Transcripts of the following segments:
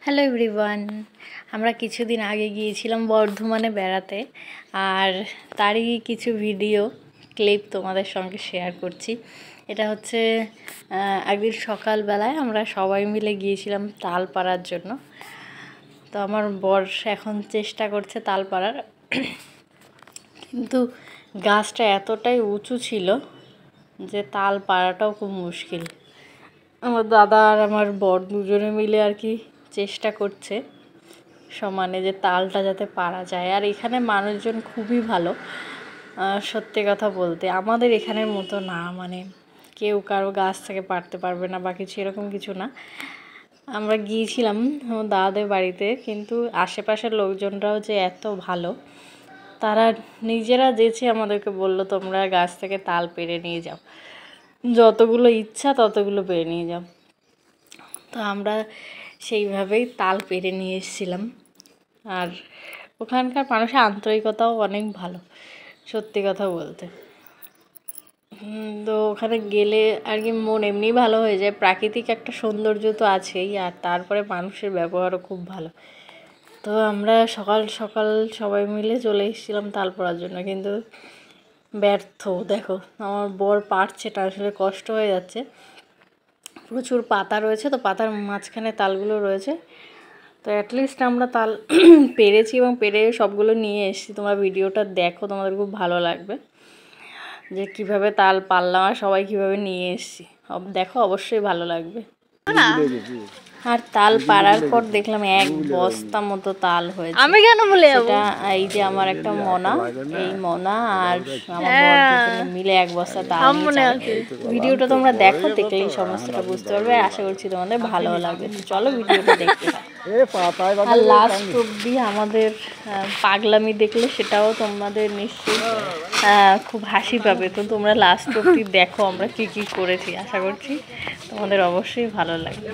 Hello everyone, আমরা কিছুদিন আগে গিয়েছিলাম বর্ধমানে বেড়াতে। আর তারই কিছু ভিডিও ক্লিপ তোমাদের সঙ্গে শেয়ার করছি। এটা হচ্ছে একদিন সকালবেলায় আমরা সবাই মিলে গিয়েছিলাম তাল পাড়ার জন্য। তো আমার বর এখন চেষ্টা করছে তাল পাড়ার, কিন্তু গাছটা এতটাই উঁচু ছিল যে তাল পাড়াটাও খুব মুশকিল। আমার দাদা আর আমার বর দুজনে মিলে আর কি চেষ্টা করছে সমানে যে তালটা যাতে পারা যায়। আর এখানে মানুষজন খুবই ভালো, সত্যি কথা বলতে আমাদের এখানের মতো না, মানে কেউ কারো গাছ থেকে পারতে পারবে না বা কিছু এরকম কিছু না। আমরা গিয়েছিলাম আমার দাদাদের বাড়িতে, কিন্তু আশেপাশের লোকজনরাও যে এত ভালো, তারা নিজেরা যেচে আমাদেরকে বললো তোমরা গাছ থেকে তাল পেড়ে নিয়ে যাও, যতগুলো ইচ্ছা ততগুলো পেড়ে নিয়ে যাও। তো আমরা সেইভাবেই তাল পেড়ে নিয়ে এসেছিলাম। আর ওখানকার মানুষের আন্তরিকতাও অনেক ভালো, সত্যি কথা বলতে। তো ওখানে গেলে আর কি মন এমনি ভালো হয়ে যায়, প্রাকৃতিক একটা সৌন্দর্য তো আছেই, আর তারপরে মানুষের ব্যবহারও খুব ভালো। তো আমরা সকাল সকাল সবাই মিলে চলে এসেছিলাম তাল পড়ার জন্য, কিন্তু ব্যর্থ। দেখো আমার বর পারছে না, আসলে কষ্ট হয়ে যাচ্ছে। প্রচুর পাতা রয়েছে, তো পাতার মাঝখানে তালগুলো রয়েছে। তো অ্যাটলিস্ট আমরা তাল পেরেছি এবং পেরে সবগুলো নিয়ে এসেছি। তোমরা ভিডিওটা দেখো, তোমাদের খুব ভালো লাগবে যে কিভাবে তাল পারলাম আর সবাই কিভাবে নিয়ে এসেছি। দেখো, অবশ্যই ভালো লাগবে। আর তাল পাড়ার পর দেখলাম এক বস্তা মতো তাল হয়েছে। আমি কেন বলে এটা এই যে আমার একটা মনা, এই মনা আর আমার বর মিলে এক বস্তা তাল নিয়ে। ভিডিওটা তোমরা দেখো, দেখলেই সমস্তটা বুঝতে পারবে। আশা করছি তোমাদের ভালো লাগবে। তো চলো ভিডিওটা দেখতে। আর লাস্ট অব্দি আমাদের পাগলামি দেখলে সেটাও তোমাদের নিশ্চয়ই খুব হাসি পাবে। তো তোমরা লাস্ট অব্দি দেখো আমরা কি কি করেছি। আশা করছি তোমাদের অবশ্যই ভালো লাগবে।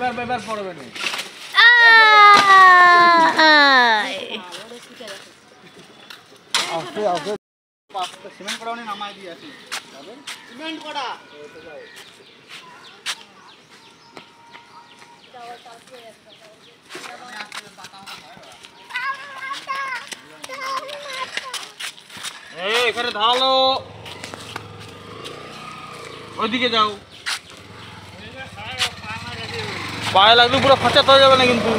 এখানে ঢালো, ওইদিকে যাও। পায়ে লাগবে, পুরো ফাঁচাতে হয়ে যাবে না কিন্তু।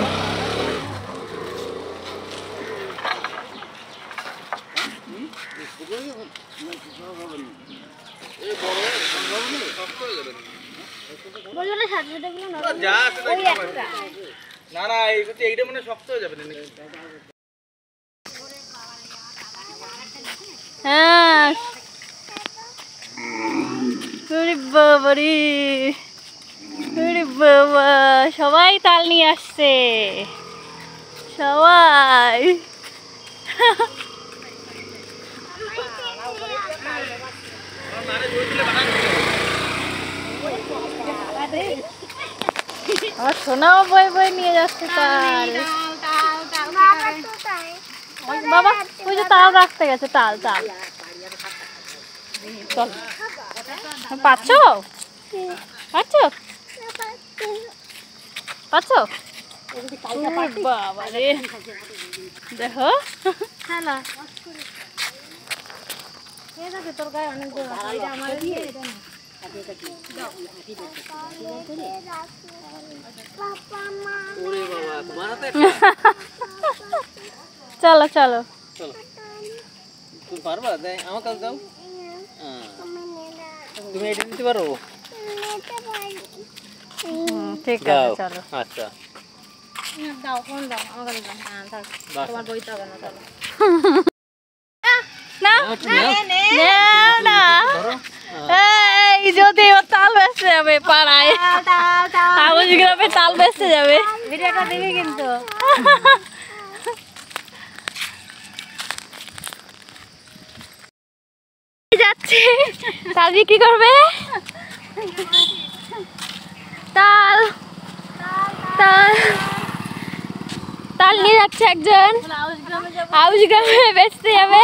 না না, এইটা মানে শক্ত হয়ে যাবে। হ্যাঁ, বাবা সবাই তাল নিয়ে আসছে, সবাই। আমার সোনাও বই বই নিয়ে যাচ্ছে তাল। বাবা ওই যে তাল রাখতে গেছে, তাল তাল চল। পাচ্ছ পাচ্ছ পাচ্ছ বাবা রে, দেখো তোর গায়ে অনেক চলো চলো তুমি পারবা? আমার কাছে দাও। তুমি এটা নিতে পারো? ঠিক আছে চলো। আচ্ছা দাও, ফোন দাও, আমার কাছে দাও। হ্যাঁ থাক, তোমার বইতে হবে না। চলো না, এই যদি ও তাল বেচতে যাবে পাড়ায়, আউশ গ্রামে তাল বেচতে যাবে, ভিডিওটা দেখে কিন্তু। যাচ্ছে তাল বিক্রি করবে। তাল তাল তাল নিয়ে যাচ্ছে একজন, আউশ গ্রামে বেচতে যাবে।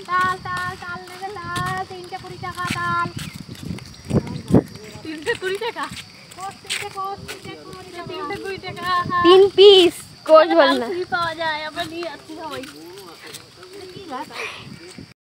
তাল তাল তাল নেবে, তাল 3 টা 20 টাকা তাল। তিনটে 20 টাকা 20 টাকা 3 পিস কোচ বল না পাওয়া যায় আমরা নিয়ে যাচ্ছি সবাই